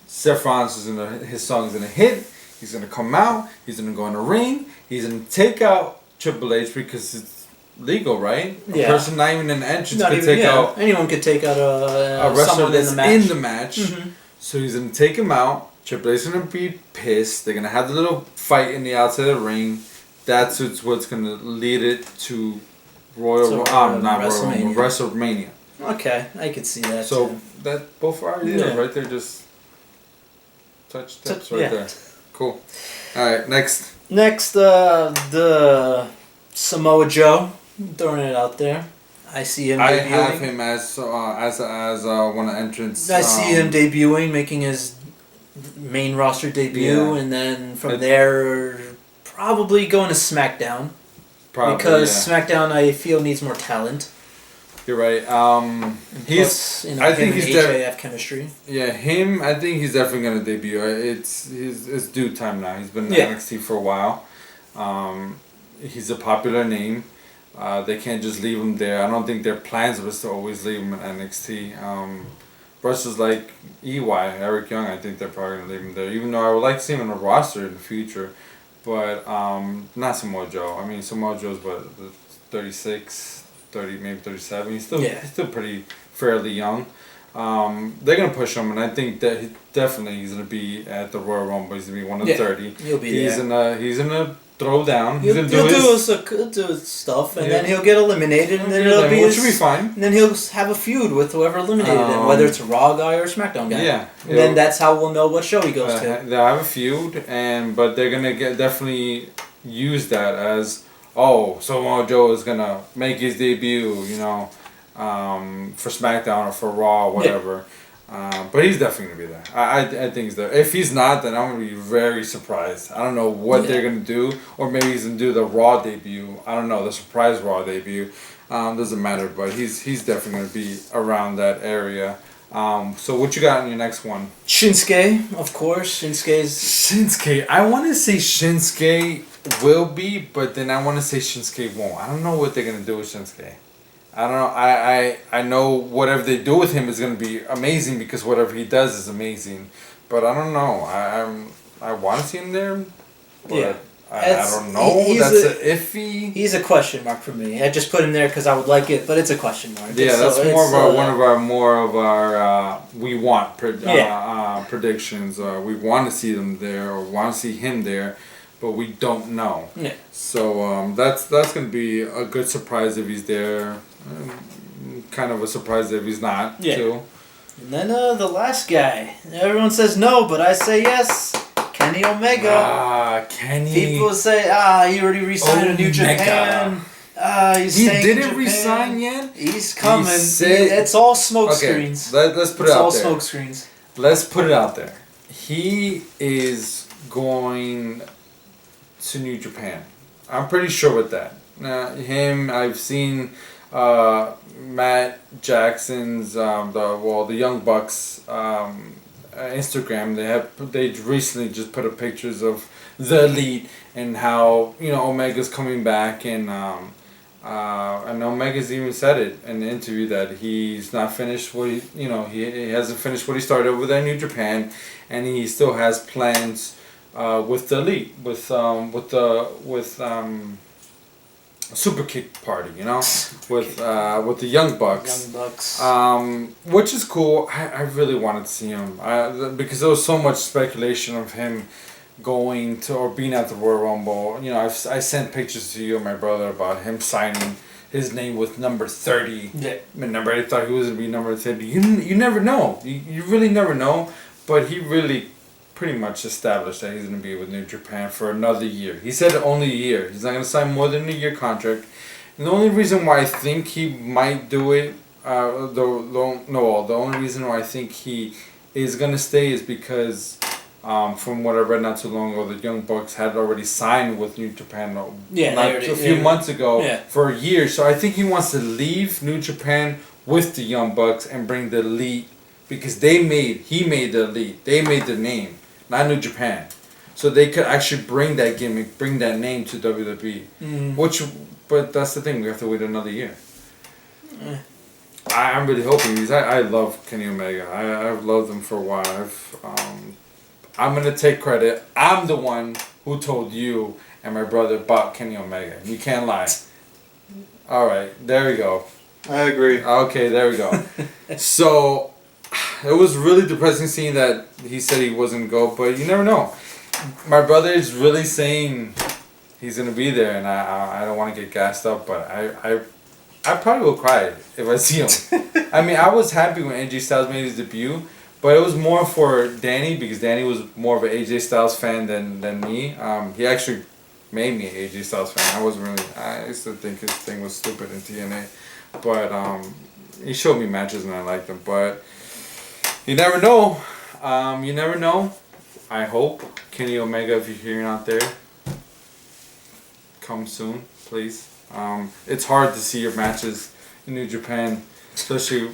Seth Rollins his song's gonna hit. He's gonna come out. He's gonna go in the ring. He's gonna take out Triple H because it's legal, right? Yeah. A person not even in the entrance could take out. Anyone could take out a wrestler that's in the match. Mm-hmm. So he's gonna take him out. Triple H's gonna be pissed. They're gonna have the little fight in the outside of the ring. That's what's gonna lead it to WrestleMania. Okay, I could see that. So too. that both our ideas right there, just touch tips right there. Cool. All right, next. Next, the Samoa Joe. I'm throwing it out there. I see him. I have him as one of the entrants. I see him debuting, making his main roster debut, and then from there, probably going to SmackDown. Because SmackDown, I feel, needs more talent. You're right. I think he's HAF chemistry. Yeah, him. I think he's definitely gonna debut. It's due time now. He's been in NXT for a while. He's a popular name. They can't just leave him there. I don't think their plans was to always leave him in NXT. Versus like EY, Eric Young, I think they're probably gonna leave him there. Even though I would like to see him on a roster in the future, but not Samoa Joe. I mean, Samoa Joe's 36, 30, maybe 37. He's still pretty fairly young. They're gonna push him, and I think that he's gonna be at the Royal Rumble. He's gonna be one of the 30. He'll be there. He's gonna throw down. He'll do his stuff, and then he'll get eliminated, and then which will be fine. And then he'll have a feud with whoever eliminated him, whether it's a Raw guy or a SmackDown guy. Yeah. And then that's how we'll know what show he goes to. They'll have a feud, but they're gonna definitely use that as Samoa Joe is gonna make his debut, for SmackDown or for Raw or whatever. But he's definitely gonna be there. I think he's there. If he's not, then I'm gonna be very surprised. I don't know what they're gonna do, or maybe he's gonna do the Raw debut. I don't know, the surprise Raw debut. Doesn't matter, but he's definitely gonna be around that area. So what you got on your next one? Shinsuke, of course. Shinsuke. I want to say Shinsuke will be, but then I want to say Shinsuke won't. I don't know what they're gonna do with Shinsuke. I don't know. I know whatever they do with him is going to be amazing because whatever he does is amazing. But I don't know. I want to see him there. But I don't know. That's iffy. He's a question mark for me. I just put him there because I would like it, but it's a question mark. Yeah, that's more of our we want predictions. We want to see them there or want to see him there, but we don't know. Yeah. So that's going to be a good surprise if he's there. Kind of a surprise if he's not too. And then the last guy. Everyone says no, but I say yes. Kenny Omega. Kenny. People say, he already resigned to New Japan. He's he staying didn't in Japan. resign yet? He's coming. It's all smoke screens. Let's put it out there. It's all smoke screens. Let's put it out there. He is going to New Japan. I'm pretty sure with that. I've seen Matt Jackson's the Young Bucks Instagram. They recently just put up pictures of the Elite and how Omega's coming back and Omega's even said it in the interview that he's not finished what he hasn't finished what he started over there in New Japan, and he still has plans with the Elite with Super Kick Party, with the Young Bucks. Young Bucks. Which is cool. I really wanted to see him because there was so much speculation of him going to or being at the Royal Rumble. I sent pictures to you and my brother about him signing his name with number 30. Yeah. I thought he was going to be number 30. You never know. You really never know. But he really pretty much established that he's going to be with New Japan for another year. He said only a year. He's not going to sign more than a year contract. And the only reason why I think he might do it, the only reason why I think he is going to stay is because from what I read not too long ago, the Young Bucks had already signed with New Japan a few months ago for a year. So I think he wants to leave New Japan with the Young Bucks and bring the Elite because he made the Elite. They made the name. Not New Japan, so they could actually bring that gimmick, bring that name to WWE. But that's the thing, we have to wait another year. I'm really hoping I love Kenny Omega. I've loved him for a while. I'm gonna take credit. I'm the one who told you and my brother about Kenny Omega. You can't lie. All right, there we go. I agree. Okay, there we go. So. It was really depressing seeing that he said he wasn't going to go, but you never know. My brother is really saying he's going to be there, and I don't want to get gassed up, but I probably will cry if I see him. I mean, I was happy when AJ Styles made his debut, but it was more for Danny because Danny was more of an AJ Styles fan than me. He actually made me an AJ Styles fan. I used to think his thing was stupid in TNA, but he showed me matches and I liked them, but... You never know. I hope Kenny Omega, if you're hearing out there, come soon, please. It's hard to see your matches in New Japan, especially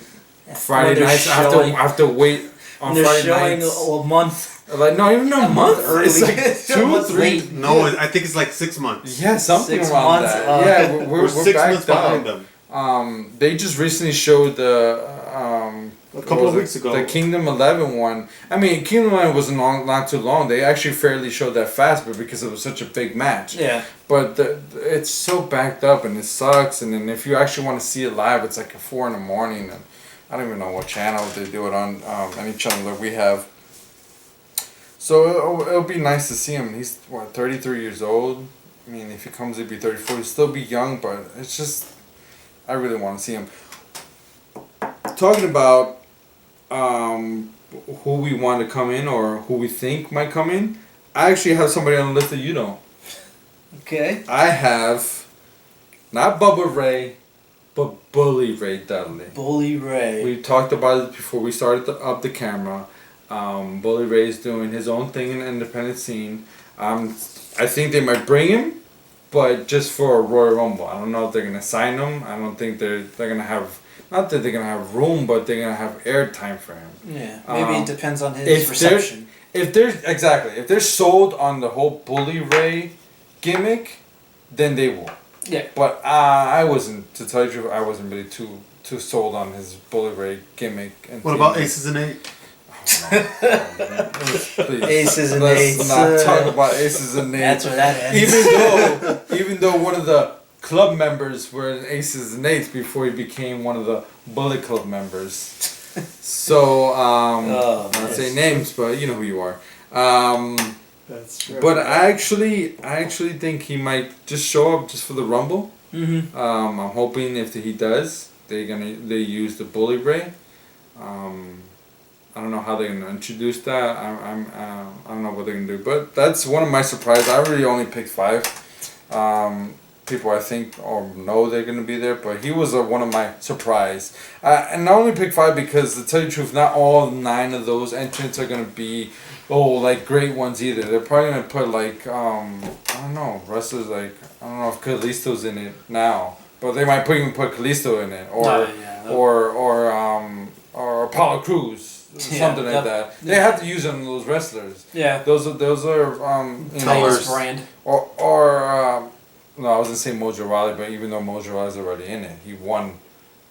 Friday nights. I have to wait on Friday nights. A month. Like not even a month early. It's like 2 or 3. No, I think it's like 6 months. Yeah, something 6 around months. that. We're 6 months behind them. They just recently showed the. A couple of weeks ago. The Kingdom 11 one. I mean, Kingdom 11 wasn't not too long. They actually fairly showed that fast, but because it was such a big match. Yeah. But it's so backed up and it sucks. And then if you actually want to see it live, it's like at 4 in the morning. And I don't even know what channel they do it on. Any channel that we have. So it'll be nice to see him. He's 33 years old. I mean, if he comes, he'll be 34. He'll still be young, but it's just I really want to see him. Talking about who we want to come in or who we think might come in, I actually have somebody on the list that you don't. Okay. I have not Bubba Ray, but Bully Ray Dudley. Bully Ray. We talked about it before we started up the camera. Bully Ray is doing his own thing in the independent scene. I think they might bring him, but just for a Royal Rumble. I don't know if they're gonna sign him. I don't think they're gonna have. Not that they're gonna have room, but they're gonna have airtime for him. Yeah, maybe it depends on his reception. If they're sold on the whole Bully Ray gimmick, then they will. Yeah. But I wasn't, to tell you the truth, I wasn't really too sold on his Bully Ray gimmick. What about Aces and Eight? Please. Aces and Let's eights. not talk about aces and eights. That's where that ends. Even though one of the club members were in aces and eights before he became one of the Bullet Club members. So I won't say names, but you know who you are. That's true. But I actually think he might just show up just for the Rumble. Mm-hmm. I'm hoping if he does, they use the Bully Ray. I don't know how they're gonna introduce that. I don't know what they're gonna do, but that's one of my surprises. I really only picked 5 people I think or know they're gonna be there, but he was one of my surprise. And I only picked 5 because, to tell you the truth, not all 9 of those entrants are gonna be like great ones either. They're probably gonna put like I don't know, wrestlers like, I don't know if Kalisto's in it now, but they might even put Kalisto in it or Apollo Crews. Something like that. They have to use them, those wrestlers. Yeah. Those are Titus brand. Or no, I was gonna say Mojo Rawley, but even though Mojo Rawley's already in it, he won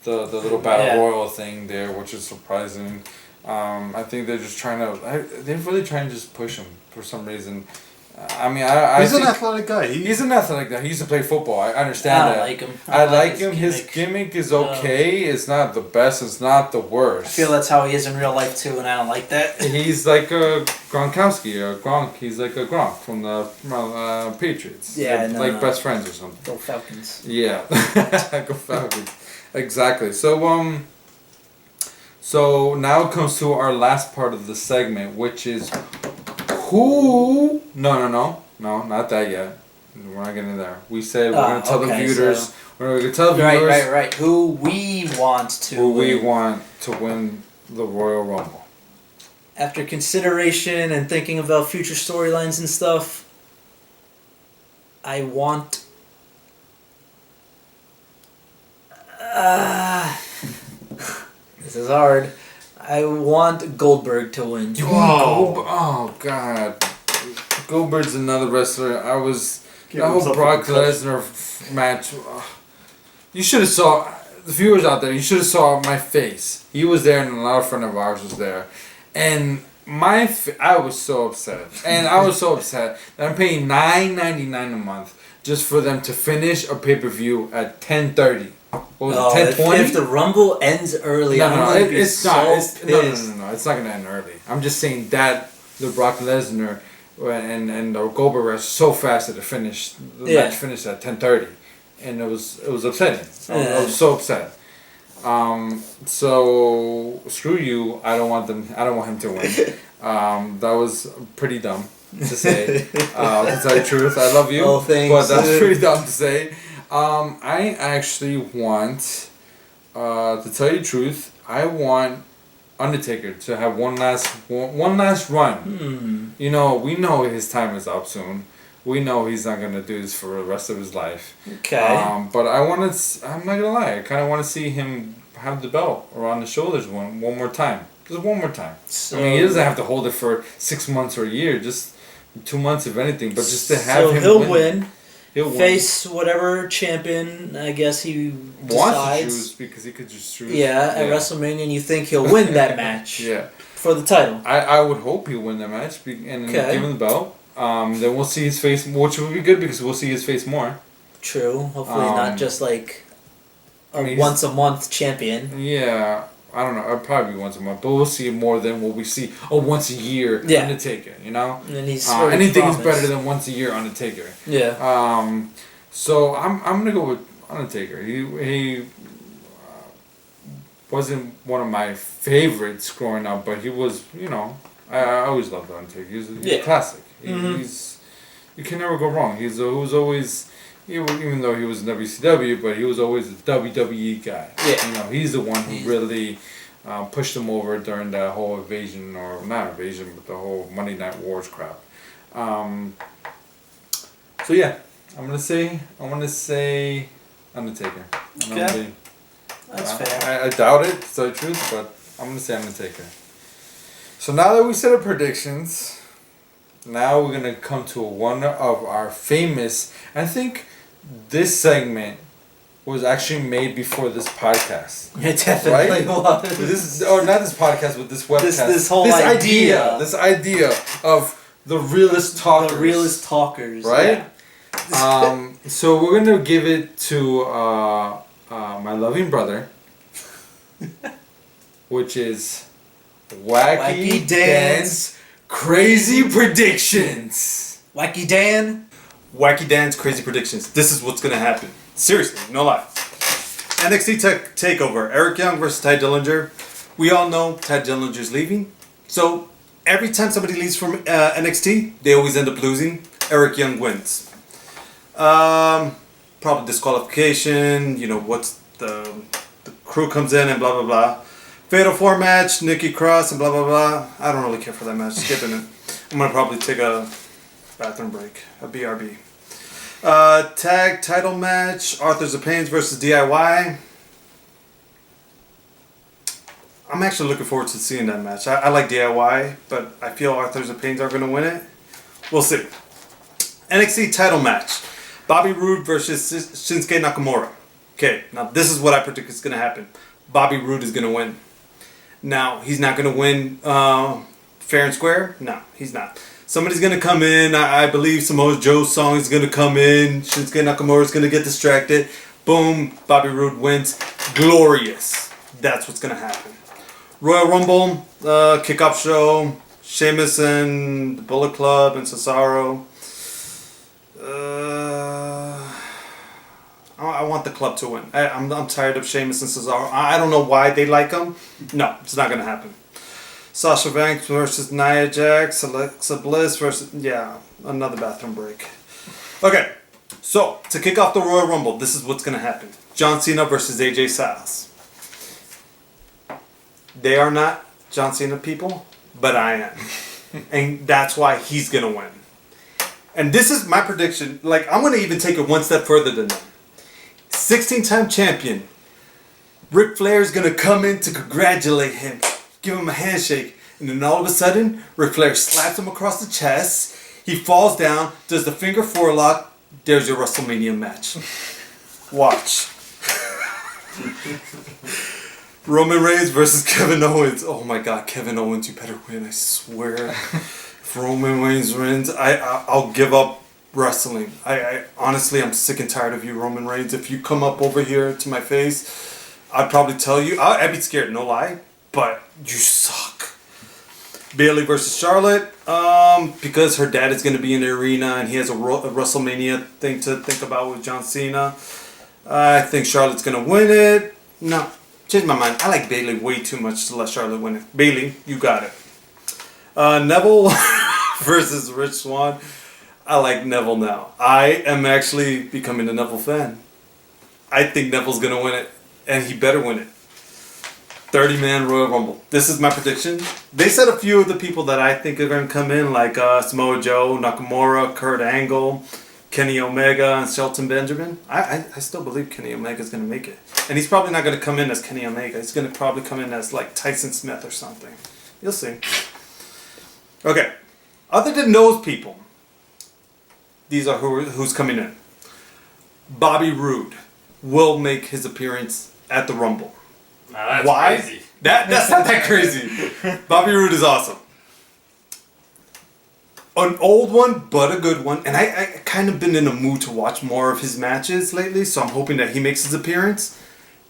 the little battle royal thing there, which is surprising. I think they're just they're really trying to just push him for some reason. I mean, he's an athletic guy. He's an athletic guy. He used to play football. I understand that. I like him. I like him. His gimmick is okay. It's not the best. It's not the worst. I feel that's how he is in real life too, and I don't like that. He's like a Gronkowski or Gronk. He's like a Gronk from the Patriots. Yeah, like best friends or something. Go Falcons. Yeah, go Falcons. Exactly. So now it comes to our last part of the segment, which is who? No, not that yet. We're not getting there. We said we're gonna tell the viewers. So we're gonna tell the viewers. Right. Who we want to win the Royal Rumble. After consideration and thinking about future storylines and stuff, I want. This is hard. I want Goldberg to win. Oh God, Goldberg's another wrestler. That whole Brock Lesnar match. You should have saw the viewers out there. You should have saw my face. He was there, and another friend of ours was there, and I was so upset, that I'm paying $9.99 a month just for them to finish a pay-per-view at 10:30. What was it, 10:20? If the Rumble ends early, it's not. No, it's not gonna end early. I'm just saying that the Brock Lesnar and the Goldberg were so fast that the match finished at 10:30, and it was upsetting. I was so upset. So screw you. I don't want him to win. That was pretty dumb to say. To tell you the truth, I love you, but that's pretty dumb to say. I actually want, to tell you the truth, I want Undertaker to have one last run. You know, we know his time is up soon. We know he's not gonna do this for the rest of his life. Okay. But I'm not gonna lie. I kind of want to see him have the belt around his shoulders one more time. Just one more time. So, I mean, he doesn't have to hold it for 6 months or a year. Just 2 months, if anything. But just to have him win. He'll face whatever champion I guess he wants to choose, because he could just choose. Yeah, at WrestleMania, and you think he'll win that match? Yeah. For the title. I would hope he'll win that match and give him the belt. Then we'll see his face, which would be good because we'll see his face more. True. Hopefully not just like a once a month champion. Yeah. I don't know. It'll probably be once a month, but we'll see more than what we see once a year Undertaker. You know, and he's anything is better than once a year Undertaker. Yeah. So I'm gonna go with Undertaker. He wasn't one of my favorites growing up, but he was. You know, I always loved Undertaker. He's a classic. You can never go wrong. He was always. Even though he was in WCW, but he was always a WWE guy. Yeah. You know, he's the one who really pushed him over during that whole invasion, or not invasion, but the whole Monday Night Wars crap. So yeah, I'm gonna say Undertaker. Okay. That's fair. I doubt it, to tell the truth, but I'm gonna say Undertaker. So now that we said our predictions, now we're gonna come to one of our famous. I think this segment was actually made before this podcast. It definitely was. This is, or not this podcast, but this webcast. This whole idea. This idea of the realest talkers. The realest talkers. Right? Yeah. So we're gonna give it to my loving brother, which is Wacky Dan's Crazy Predictions. Wacky Dan. Wacky Dan's Crazy Predictions. This is what's gonna happen. Seriously, no lie. NXT Takeover. Eric Young versus Ty Dillinger. We all know Ty Dillinger's leaving. So every time somebody leaves from NXT, they always end up losing. Eric Young wins. Probably disqualification. You know, what's the crew comes in and blah blah blah. Fatal 4 match, Nikki Cross and blah blah blah. I don't really care for that match. Skipping it. I'm gonna probably take a bathroom break. A BRB. Tag title match, Authors of Pains versus DIY. I'm actually looking forward to seeing that match. I like DIY, but I feel Authors of Pains are going to win it. We'll see. NXT title match, Bobby Roode versus Shinsuke Nakamura. Okay, now this is what I predict is going to happen. Bobby Roode is going to win. Now, he's not going to win fair and square. No, he's not. Somebody's going to come in. I believe Samoa Joe's song is going to come in. Shinsuke Nakamura is going to get distracted. Boom. Bobby Roode wins. Glorious. That's what's going to happen. Royal Rumble. Kickoff show. Sheamus and the Bullet Club and Cesaro. I want the club to win. I'm tired of Sheamus and Cesaro. I don't know why they like them. No, it's not going to happen. Sasha Banks versus Nia Jax, Alexa Bliss versus... Yeah, another bathroom break. Okay, so to kick off the Royal Rumble, this is what's going to happen. John Cena versus AJ Styles. They are not John Cena people, but I am. And that's why he's going to win. And this is my prediction. Like, I'm going to even take it one step further than them. 16-time champion. Ric Flair is going to come in to congratulate him. Give him a handshake, and then all of a sudden, Ric Flair slaps him across the chest. He falls down, does the finger forelock. There's your WrestleMania match. Watch. Roman Reigns versus Kevin Owens. Oh my God, Kevin Owens, you better win! I swear. If Roman Reigns wins, I'll give up wrestling. I honestly, I'm sick and tired of you, Roman Reigns. If you come up over here to my face, I'd probably tell you. I'd be scared, no lie. But you suck. Bayley versus Charlotte. Because her dad is going to be in the arena and he has a WrestleMania thing to think about with John Cena. I think Charlotte's going to win it. No, change my mind. I like Bayley way too much to let Charlotte win it. Bayley, you got it. Neville versus Rich Swann. I like Neville now. I am actually becoming a Neville fan. I think Neville's going to win it. And he better win it. 30-man Royal Rumble. This is my prediction. They said a few of the people that I think are going to come in, like Samoa Joe, Nakamura, Kurt Angle, Kenny Omega, and Shelton Benjamin. I still believe Kenny Omega is going to make it. And he's probably not going to come in as Kenny Omega. He's going to probably come in as like Tyson Smith or something. You'll see. Okay. Other than those people, these are who's coming in. Bobby Roode will make his appearance at the Rumble. That's why? Crazy. That's not that crazy. Bobby Roode is awesome. An old one, but a good one. And I kind of been in a mood to watch more of his matches lately, so I'm hoping that he makes his appearance.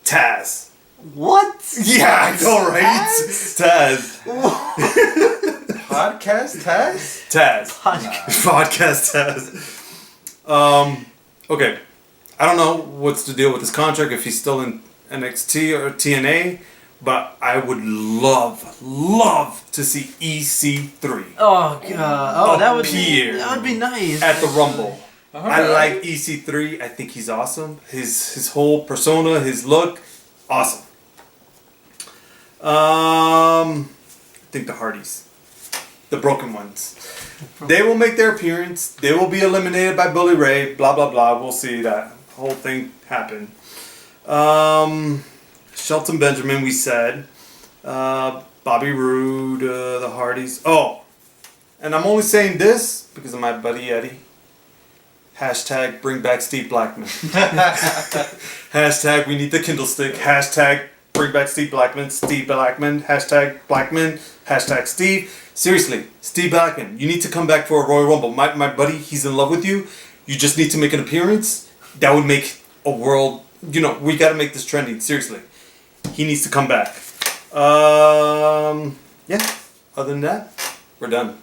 Taz. What? Yeah, I know, right? Taz. Podcast Taz? Taz. Podcast Taz. Okay. I don't know what's the deal with his contract, if he's still in NXT or TNA, but I would love to see EC3. Oh god! Oh, that would be nice at the Rumble. I like EC3. I think he's awesome. His whole persona, his look, awesome. I think the Hardys, the Broken Ones, they will make their appearance. They will be eliminated by Bully Ray. Blah blah blah. We'll see that whole thing happen. Shelton Benjamin, we said. Bobby Roode, the Hardys. Oh, and I'm only saying this because of my buddy Eddie. Hashtag bring back Steve Blackman. Hashtag we need the Kindle stick. Hashtag bring back Steve Blackman. Steve Blackman. Hashtag Blackman. Hashtag Steve. Seriously, Steve Blackman, you need to come back for a Royal Rumble. My buddy, he's in love with you. You just need to make an appearance. That would make a world... You know, we got to make this trending. Seriously. He needs to come back. Yeah. Other than that, we're done.